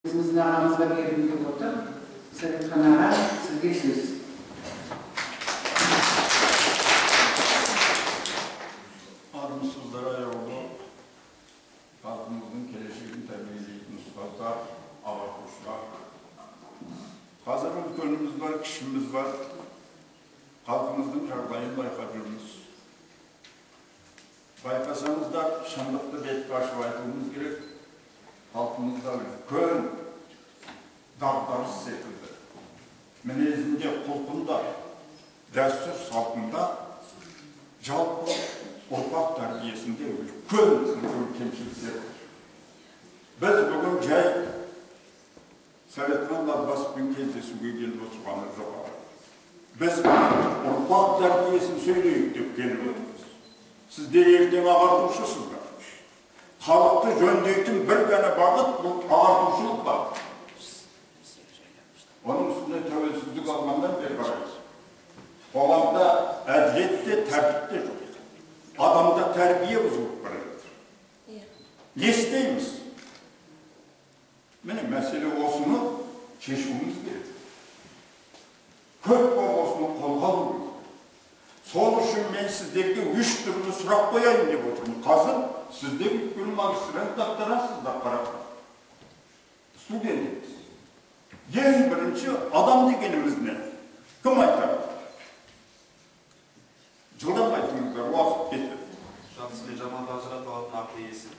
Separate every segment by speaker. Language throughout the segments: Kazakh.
Speaker 1: Bizimizin aramızda bir yerinde otur. Serkan Ağa, sizge söz.
Speaker 2: Armısızlara yolu, halkımızın geleceğini temelleyen ustalar, ağırkuşlar. Hazır ülkemiz var, kişimiz var. Halkımızın çarpayını bayqadığımız. Bayqasanız da şanlıklı bet başı bayqadığımız gerek. Halkımızda kön, dağdarız sekildi. Menezinde, kulkunda, destur saltında, jalpı orpak terbiyesinde kön temsilcidir. Biz bugün jay Sovetmanlar basıp кездесуге gelip oturganımız жоқ. Biz orpak terbiyesini söyleyip dep gelip oturmuz. Sizler erten ағартушысыздар. Халықты жөндейтін бір ғана бағыт бұл ағартушылық бар. Оның үстіне тәуелсіздік алғандан бері қараймыз. Қоғамда әділет те, тәртіп те жоқ. Адамда тәрбие бұзылып бара жатыр. Не істейміз? Міне мәселе осыны шешуіміз керек. Көп болып осыны қолға алу керек. Сол үшін мен сіздерге 3 түрлі сұрақ қояйын деп отырмын. Қазір сіздер өйткені магистрант докторасыздар қарап. Студентіміз. Ең бірінші адам дегеніміз не? Кім айтады? Жылдам айтыңыздар, уақыт кетті.
Speaker 3: Жақсы мен жаманды ажырата алатын ақыл иесі.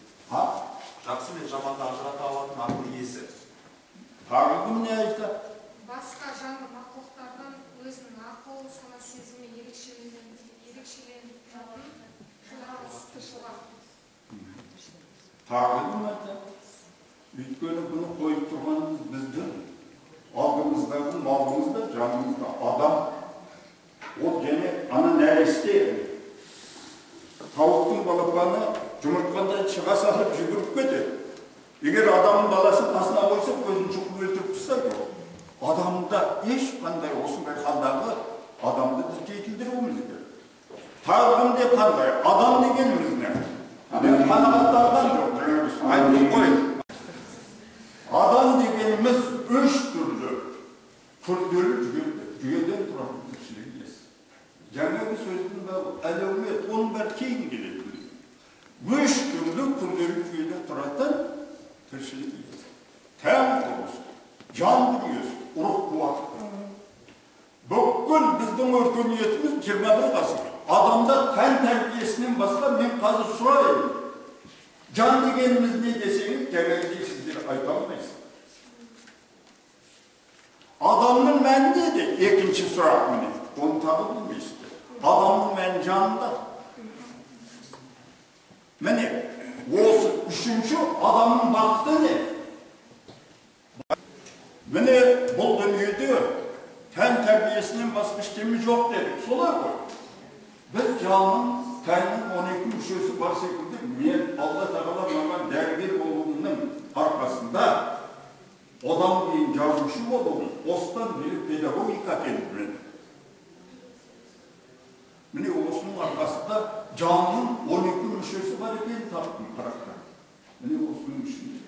Speaker 2: Жақсы
Speaker 3: мен жаманды ажырата алатын ақыл иесі.
Speaker 2: Тағы кім не айтты?
Speaker 4: Басқа жанды мақұлықтардан өзінің ақыл, сана сезімі ерекшеленіп жатыр, жаратылыштышылар.
Speaker 2: Тағы кім айтты? Өйткені бұны қойып тұрғанымыз біздің алдымыздағы малымызда, жанымызда адам. Ол және ана нәресте. Тауықтың балапаны жұмыртқадан шыға салып жүгіріп кетеді. Егер адамның баласын қасына қойса, көзін шұқып өлтіріп тастайды. Адамда ешқандай осындай халдағы адамды біз жетілдіруіміз керек. Тағы деп қандай? Адам дегеніміз не? Мен қанағаттанған жоқ, айтып қойын. Адам дегеніміз 3 түрлі күрделі жүйеден тұратын тіршілік иесі. Жаңағы сөздің әлеумет, оның бәрі кейін келеді. 3 түрлі күрделі жүйеден тұратын тіршілік иесі. Тән құрылысы, жан дүниесі, рух қуаты. Бүкіл біздің өркениетіміз 21 ғасыр. Адамда тән тәрбиесінен басқа мен қазір сұрайын. Жан дегеніміз не десеңіз, жаңағыдай сіздер айта алмайсыз. Адамның мәні не де? Екінші сұрақ міне. Оны тағы білмейсіздер. Адамның мәні жанында. Міне, осы үшінші адамның бақыты не? Міне, бұл дүниеде тән тәрбиесінен басқа ештеңе жоқ дедік. Солай ғой. Біз жанның, тәннің 12 мүшесі бар секілді, мен Алла тағала маған дәрігер болуымның арқасында одан кейін жазушы болуым, осыдан бері педагогика келіп біледі. Міне осының арқасында жанның 12 мүшесі бар екен таптым қарақта. Міне осының ішінде.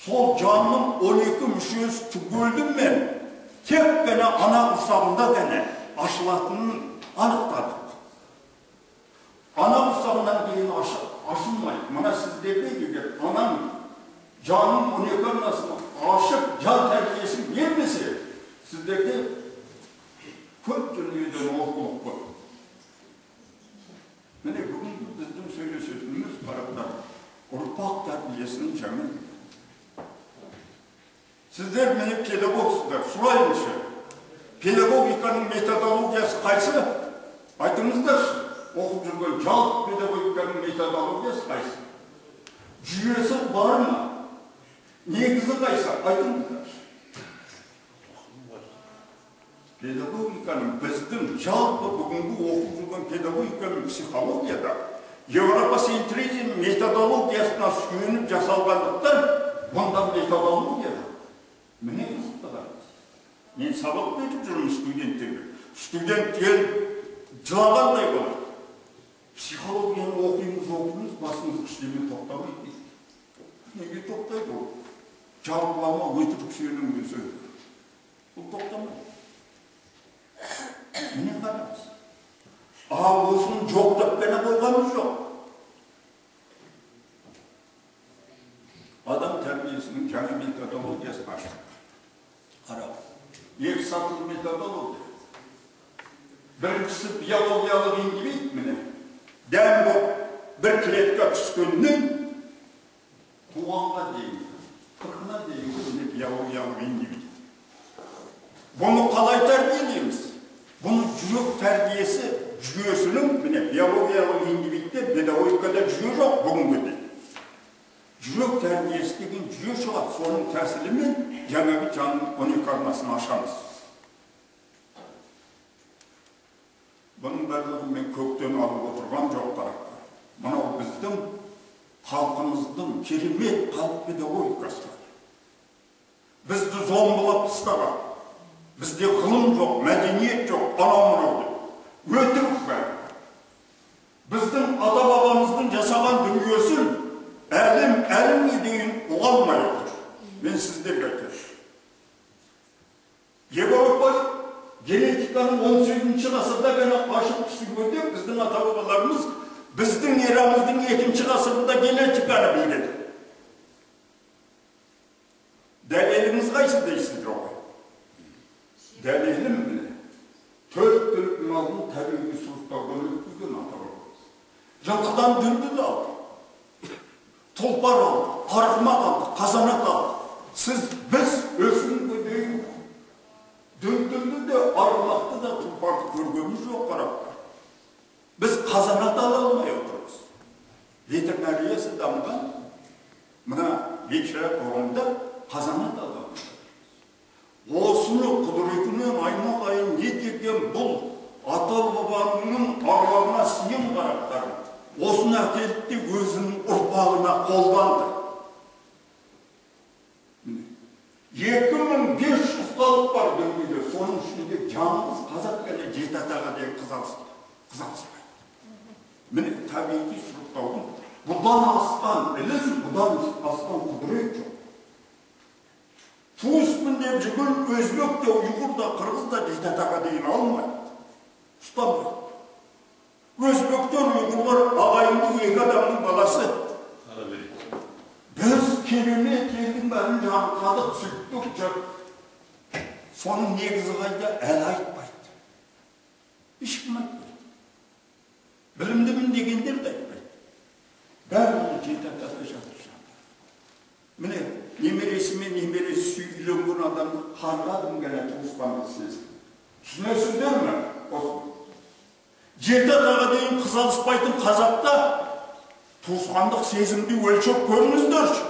Speaker 2: Сол жанның 12 мүшесі түгелді мен тек қана ана құрсағында ғана ашылатынын анықтадық. Ана құрсағынан кейін ашылмайды. Мына сіздерде егер анаң жанның 12 анасını ашып, жан тәрбиесін бермесе, сіздерде көп дүниеден олқылық көп. Міне бүгінгі біздің сөйлесетініміз қарақтар, ұрпақ тәрбиесінің жаңа. Сіздер мені педагогсыздар, сұрайыншы. Педагогиканың методологиясы қайсы? Айтыңыздаршы. Оқып жүрген жалпы педагогиканың методологиясы қайсы? Жүйесі бар ма? Негізі қайсы? Айтыңыздаршы. Педагогиканың біздің жалпы бүгінгі оқып жүрген педагогиканың психологияда Европа-центризм методологиясына сүйеніп жасалғандықтан бұнда методологияда. Міне қызықтыдар. Мен сабақ беріп жүрмін студенттерге. Студенттер жылағандай болады. Психологияны оқимыз, басымыз іштеме тоқтамайды. Неге тоқтайды ол? жалғылама өтірік сенімге сөз. Бұл тоқтамайды. Міне қараңыз. Ал осыны жоқтап қана қойғанымыз жоқ. Адам тәрбиесінің жаңа методологиясын аштық. Қарап, екі сатылы методология. Біріншісі биологиялық индивид, міне, дәм болып бір клетка түскеннен туғанға дейін, 40-на дейін міне биологиялық индивид. Бұны қалай тәрбиелейміз? Бұны жүрек тәрбиесі жүйесінің, міне, биологиялық индивидте педагогикада жүйе жоқ бүгінгіде. Жүрек тәрбиесі деген жүйе шығады, соның тәсілімен жаңағы жанның 12 арнасын ашамыз. Бұның барлығы мен көктен алып отырған жоқ қарақтар. Мынау біздің халқымыздың керемет халық педагогикасы бар. Бізді зомбылап тастаған. Бізде ғылым жоқ, мәдениет жоқ, анау-мынау деп. Өтірік бәрі. Біздің ата-бабамыздың жасаған дүниесін әлемге дейін ұға алмай отыр. Мен сіздерге айтайын. Европа генетиканың 18-ші ғасырда ғана ашып түсіргенде біздің ата-бабаларымыз біздің эрамыздың 2-ші ғасырында генетиканы білген. Дәлеліңіз қайсы дейсіздер ғой? Дәлелім міне. 4 түлік малын табиғи сұрыптаудан өткізген ата-бабамыз. Жылқыдан дүлдүл алды, тұлпар алды, қарғымақ алды, қазанат алды. Біз өсімге дейін дүлдүлді де, арғымақты да, тұлпарды көргеніміз жоқ қарап. Біз қазанат ала алмай отырмыз. Ветеринариясы дамыған, мына бекшара қоғамда қазанат ала алмай. Осыны құдіретінен айналайын не деген бұл ата-бабаның аруағына сыйым қарақтарым. Осыны әкелді өзінің ұрпағына қолданды. 2500 халық бар дүниеде, соның ішінде жалғыз қазақ қана 7 атаға дейін қызалыспайды. Міне табиғи сұрыптаудың бұдан асқан ілім, бұдан асқан құдірет жоқ. Туыспын деп жүрген өзбек те, ұйғыр да, қырғыз да 7 атаға дейін алмайды. Ұстамайды. Өзбектер, ұйғырлар ағайынды 2 адамның баласы. Біз керемет елдің бәрін жаңқадық, сүттік жүр. Соның негізі қайда әлі айтпайды. Ешкім айтпайды. Білімдімін дегендер де айтпайды. Бәрі 7 атада жатыр жандар. Міне, немересі мен немересі үйленген адамды қарғадым ғана туысқанды сезім. Түсінесіздер ме? Осыны. 7 атаға дейін қыз алыспайтын қазақта туысқандық сезімді өлшеп көріңіздерші.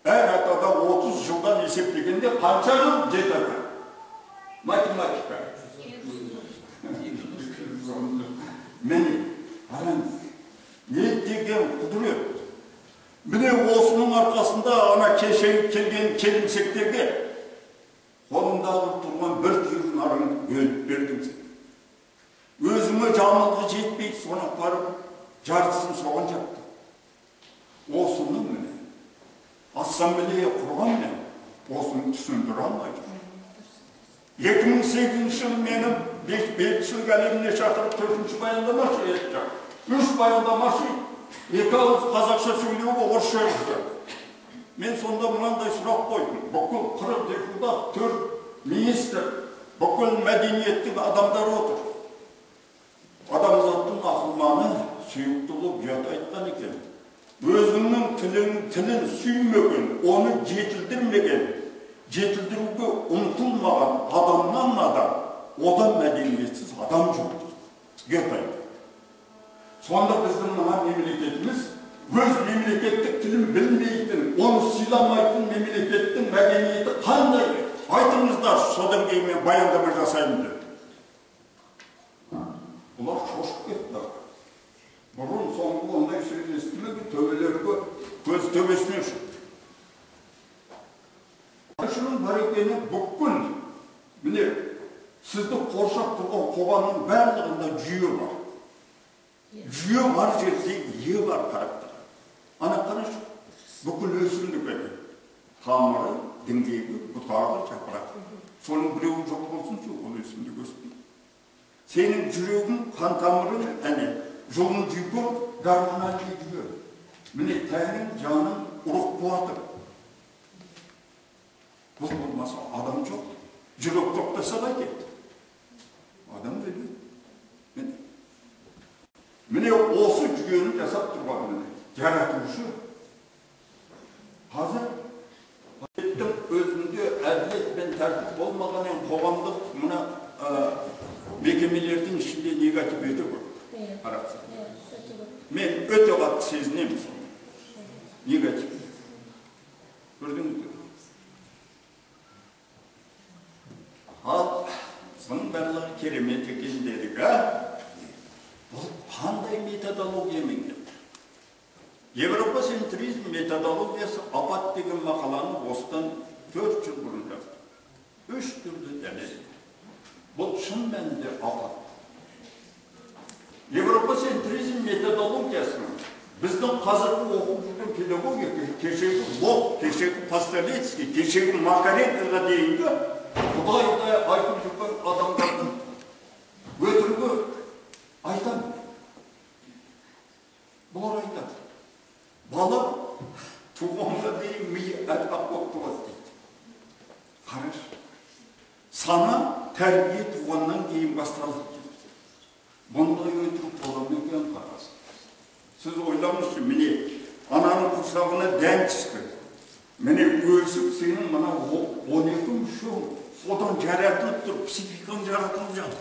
Speaker 2: Әр атада 30 жылдан есептегенде қанша жыл? 7 ата. Математика. Міне, қараңыз, не деген құдірет. Міне осының арқасында ана кешегі келген келімсектерге қолындағы тұрған бір түйір нарын бөліп бердім сен. Өзіңе жалмалғы жетпейді, соны барып жартысын соған жапты. Осыны міне, ассамблея құрған мен, осыны түсіндіре алмайды. 2008 жылы мені 5 жыл әлеміне шақырып 4-ші баяндамашы етті. 3 баяндамашы 2 ауыз қазақша сөйлеуге орысша өтті. Мен сонда мынандай сұрақ қойдым. Бүкіл 40 депутат, 4 министр, бүкіл мәдениеттің адамдары отыр. Адамзаттың ақылманы сүйіктілі ұят айтқан екен. Өзінің тілін сүймеген, оны жетілдірмеген, жетілдіруге ұмтылмаған адамнан адам, одан мәдениетсіз адам жоқ. Ұят айтты. Сонда біздің мына мемлекетіміз өз мемлекеттік тілін білмейтін, оны сыйламайтын мемлекеттің мәдениеті қандай? Айтыңыздар, содан кейін мен баяндама жасаймын деп. Бұлар шошып кетті. Бұрын соңғы ондай сөйлестілігі төбелерге көз төбесінен шықты. Ашының бар екені бүкіл, міне, сізді қоршап тұрған қоғамның барлығында жүйе бар. Жүйе бар жерде ие бар қарақтар. Ана қарашы, бүкіл өсімдік әне. тамыры, діңгегі, бұтағы, жапырақ. Соның біреуі жоқ болсыншы, ол өсімдік өспейді. Сенің жүрегің, қан тамырың, әне, жолын жүйкең, гормоналды жүйе. Міне тәнің, жаның, ұрық қуаты. Бұл болмаса адам жоқ. Жүрек тоқтаса да кетті. Адам өледі. Міне осы жүйені жасап тұрған міне. Жаратушы. Қазір өзінде әділет пен тәртіп болмаған қоғамдық мына мекемелердің ішінде негатив өте көп. Қарақса. Мен өте қатты сезінемін соны. Негатив. Көрдіңіздер. Ал бұның барлығы керемет екен дедік, бұл қандай методологиямен келді? Европа центризм методологиясы апат деген мақаланы осыдан 4 жыл бұрын жазды. 3 түрді дәлел. Бұл шын мәнінде апат. Европа центризм методологиясының біздің қазіргі оқып жүрген педагогика, кешегі Пастелецкий, кешегі Макаренкоға дейінгі Құдайдай айтып жүрген адамдардың өтірігі айтам. Бұлар айтады. Бала туғанға дейін миы әтпақ болып туады дейді. Қараш, сана тәрбие туғаннан кейін басталады дейді. Бұндай өтірік бола ма екен қарас. Сіз ойлаңызшы, міне ананың құрсағына дән түсті. Міне өлсіп сенің мына 12 мүшең содан жаратылып тұр, психикаң жаратылып жатыр.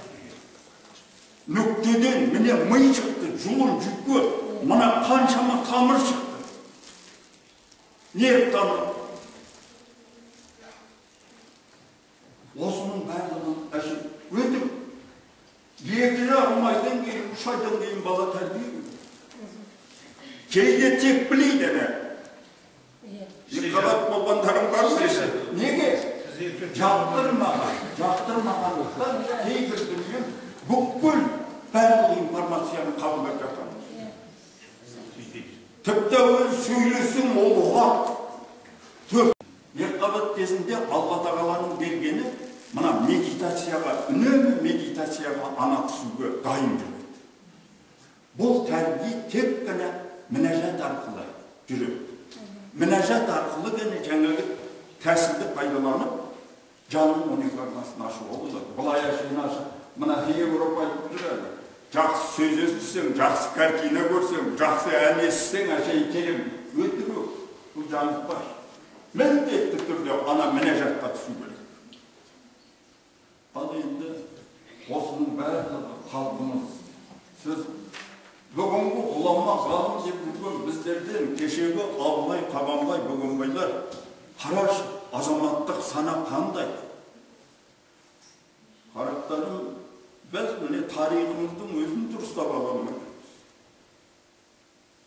Speaker 2: Нүктеден міне ми шықты, жұлын жүкке, мына қаншама тамыр шықты. Нерв тамыр. Осының барлығын әшін өтіп, 2,5 айдан кейін, 3 айдан кейін бала тәрбие. Кейде тек білейді әне. Екалат болғандарың бар ма? Неге? Жақтырмаған ұқтан кейбір дүние бүкіл барлық информацияны қабылдап жатқан. Тіпті өз сөйлесім ол ұғат. Екалат кезінде Алла тағаланың бергені мына медитацияға, үнемі медитацияға ана түсуге дайын жүреді. Бұл тәрбие тек қана мінәжат арқылы жүреді. Мінәжат арқылы ғана жаңағы тәсілді пайдаланып, жанның 12 арнасын ашу болады. Бұлай ашын ашы, мына Европа айтып жүреді. Жақсы сөз естісең, жақсы картина көрсең, жақсы ән естісең, әшейін терем өтіру. Бұл жанып бар. Міндетті түрде ана мінәжатқа түсу керек. Ал енді осының барлығы халқымыз. Сіз бүгінгі ғұлама ғалым деп жүрген біздерден кешегі Абылай, Қабанбай, Бөгенбайлар қараш азаматтық сана қандай? Қарақтарым, біз міне тарихымыздың өзін дұрыстап аламыз.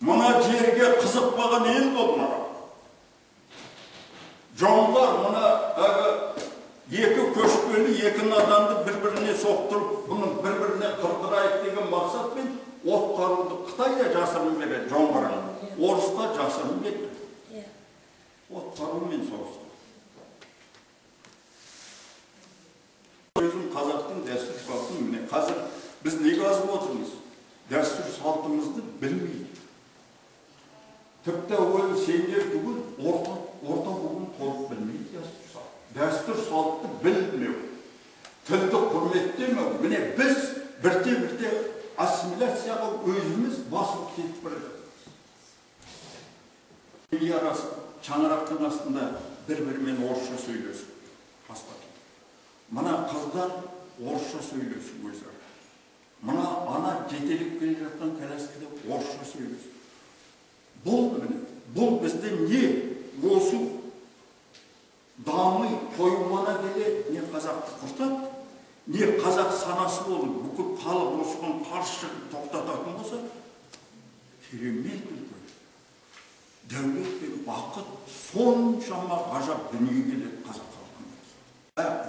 Speaker 2: Мына жерге қызықпаған ел болмаған. Жоңғар мына екі көшпелі, екі наданды бір-біріне соқтырып, бұның бір-біріне қырқырайық деген мақсатпен от қаруды Қытайда жасырын береді, жоңғарға. Орыста жасырын береді. От қарумен соғысты. Өзім қазақтың дәстүр салтын, міне қазір біз неге азып отырмыз? Дәстүр салтымызды білмейді. Тіпті ой сендер түгіл, орта бүгін толық білмейді дәстүр салт. Дәстүр салтты білмеу, тілді құрметтемеу. Міне біз бірте-бірте ассимиляцияға өзіміз басып кетіп бара жатырмыз. Шаңырақтың астында бір-бірімен орысша сөйлесіп. Мына қыздар орысша сөйлесіп өзі. Мына ана жетеліп келе жатқан коляскада орысша сөйлесіп. Бұл бізде не осы дамый қойылмана келе не қазақты құртады, не қазақ санасы болып бүкіл халық осыған қарсы шығып тоқтататын болса, керемет үлкен. Дәулет пен бақыт соншама ғажап дүние келеді қазақ халқына.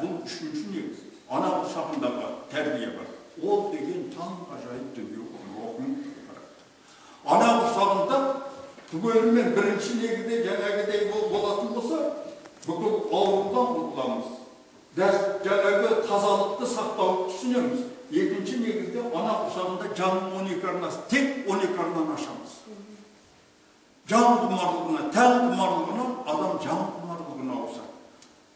Speaker 2: Бұл үшінші негіз. Ана құшағындағы тәрбие бар. Ол деген таң ғажайып дүние оқымын. Ана құшағында түгелімен бірінші негізде жаңағыдай болатын болса, Бүкіл аурудан құтыламыз. Жаңағы тазалықты сақтауды түсінеміз. Екінші негізде ана құшағында жанның 12 арнасы, тек 12 арнаны ашамыз. Жан құмарлығына, тән құмарлығынан адам жан құмарлығына ауысады.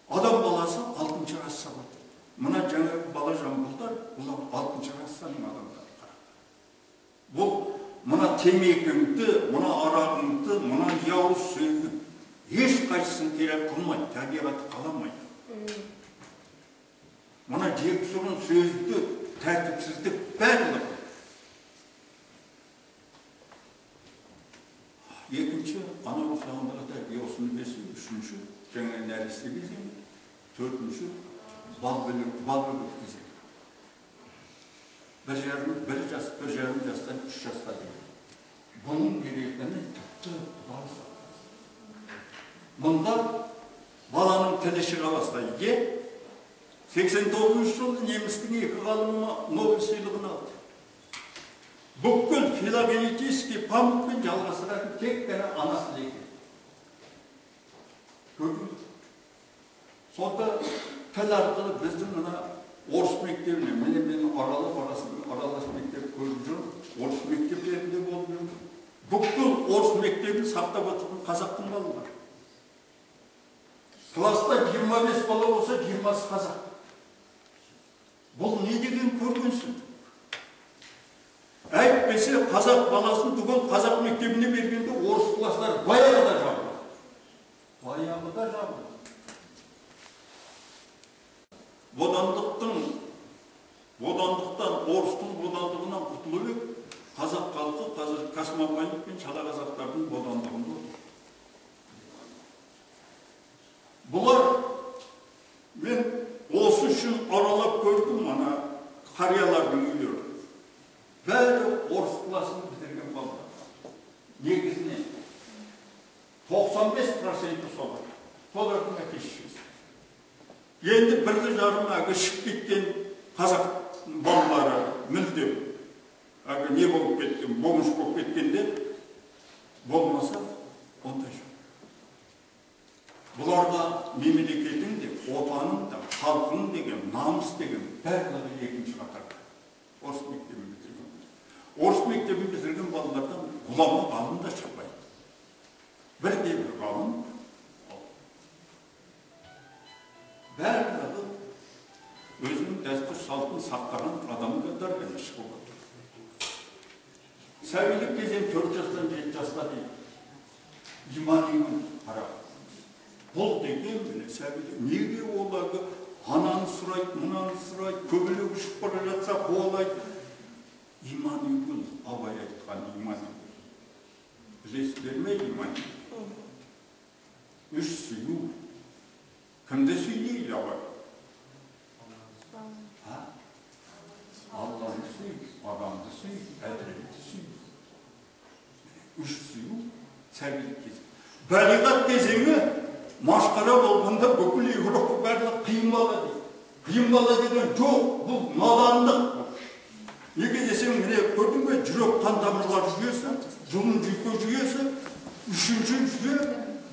Speaker 2: Адам баласы 6-шы ғасырда болды. Мына жаңағы бала жамбылдар, бұлар 6-шы ғасырдың адамдары. Бұл мына темекіңді, мына арағыңды, мына яуыз сөзді ешқайсысын керек қылмайды, табиғаты қаламайды. Мына жексұрын сөзді, тәртіпсіздік барлығы. Екінші, ана құшағындағы тәрбие осыны бесі, үшінші, жаңа нәресте кезеңі, төртінші, бал бөлік кезеңі. Bir жарым жастан 3 жасқа дейін. Бұның керектіні тіпті басы. Мұнда баланың тілі шыға бастайды. 89 жылы немістің 2 ғалымы Нобель сыйлығын алды. Бүкіл филогенетический памятпен жалғастыратын тек қана ана тілі екен. Көрдіңіз? Сонда тіл арқылы біздің мына орыс мектебіне, менің аралас мектеп көріп жүрмін, орыс мектептерінде болып жүрмін. Бүкіл орыс мектебін сақтап отырған қазақтың балалары. Класста 25 бала болса, 20 қазақ. Бұл не деген көргенсің? Әйтпесе қазақ баласын түгел қазақ мектебіне бергенде орыс класстар баяғыда жабылды. Бодандықтан, орыстың бодандығынан құтылып, қазақ халқы қазір Касмоманов пен шала қазақтардың бодандығында отыр. Бұлар, мен осы үшін аралап көрдім, ана қариялардың үйлері. Бәрі орыс класын бітірген балдар. Негізінен 95% солар. Солардың әкешісіз. Енді бірлі жарым әгі шып кеткен қазақ балалары мүлдем. Әгі не болып кеткен, болмыш болып кеткенде болмаса, ондай жоқ. Бұларға мемлекетің де, отаның да, халқың деген, намыс деген барлығы екінші қатарда. Орыс мектебін бітірген. Орыс мектебін бітірген балалардан ғұлама ғалым да шықпайды. Бірде-бір ғалым барлығы өзінің дәстүр салтын сақтаған адамдар ғана шығып отыр. Сәбилік кезең 4 жастан 7 жасқа дейін иманын қарап. Бұл деген міне сәбилік. Неге олағы ананы сұрайды, мұнаны сұрайды, көбілік ұшып бара жатса қуалайды. Иманын Абай айтқан иманын. Білесіздер ме иманын? 3 сүю. Кімді сөйлейді Абай? Allah'ını süyü, adamını süyü, әділетті süyü. 3 süyü, сәбилік кезеңі. Бәлиғат кезеңі машқара болғанда бүкіл Европа барлық қиын бала дейді. Қиын бала деген жоқ, бұл надандық. Неге десең, міне көрдің бе, жүрек қан тамырлар жүйесі, жұлын жүйке жүйесі, 3-ші жүйе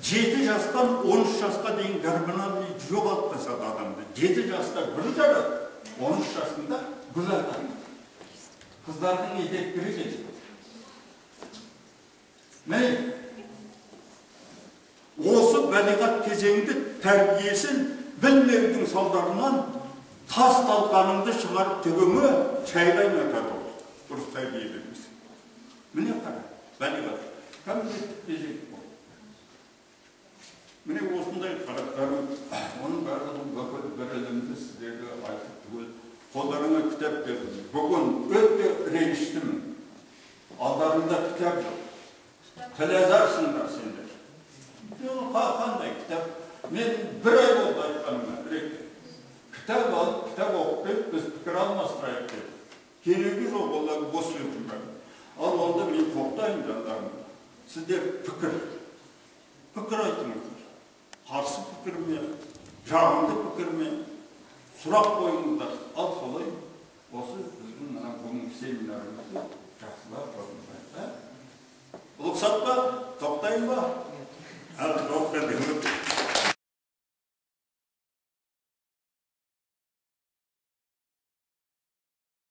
Speaker 2: 7 жастан 13 жасқа дейін гормоналды жүйе қалыптасады адамды. 7 жаста бір жарады, 13 жасында бір жарады. Қыздардың етектері кетеді. Міне, осы бәлиғат кезеңді тәрбиесін білмеудің салдарынан тас талқаныңды шығарып төгіңі шайғайнатады. Дұрыс тәрбие бермес. Міне қара, бәлиғат. Кәмелеттік кезең бұл. Міне осындай қарақтарым, оның барлығын бүкіл бір ілімді сіздерге айтып түгел. Қолдарыңа кітап бердім. Бүгін өте реніштімін. Алдарында кітап жоқ. Тілазарсыңдар сендер. Қандай кітап? Мен бір ай болды айтқаныма, бірекі. Кітап алып, кітап оқып деп, біз пікір алмастырайық деп. Керегі жоқ, олар бос сөзім бар. Ал онда мен тоқтайын жандарым. Сіздер пікір айтыңыздар. Қарсы пікір ме, жағымды пікір ме, сұрақ қойыңыздар. Ал солай, осы біздің бүгінгі семинарымызды жақсылап қойыңыздар. Ұлықсат па? Тоқтайын ба? Al, toca de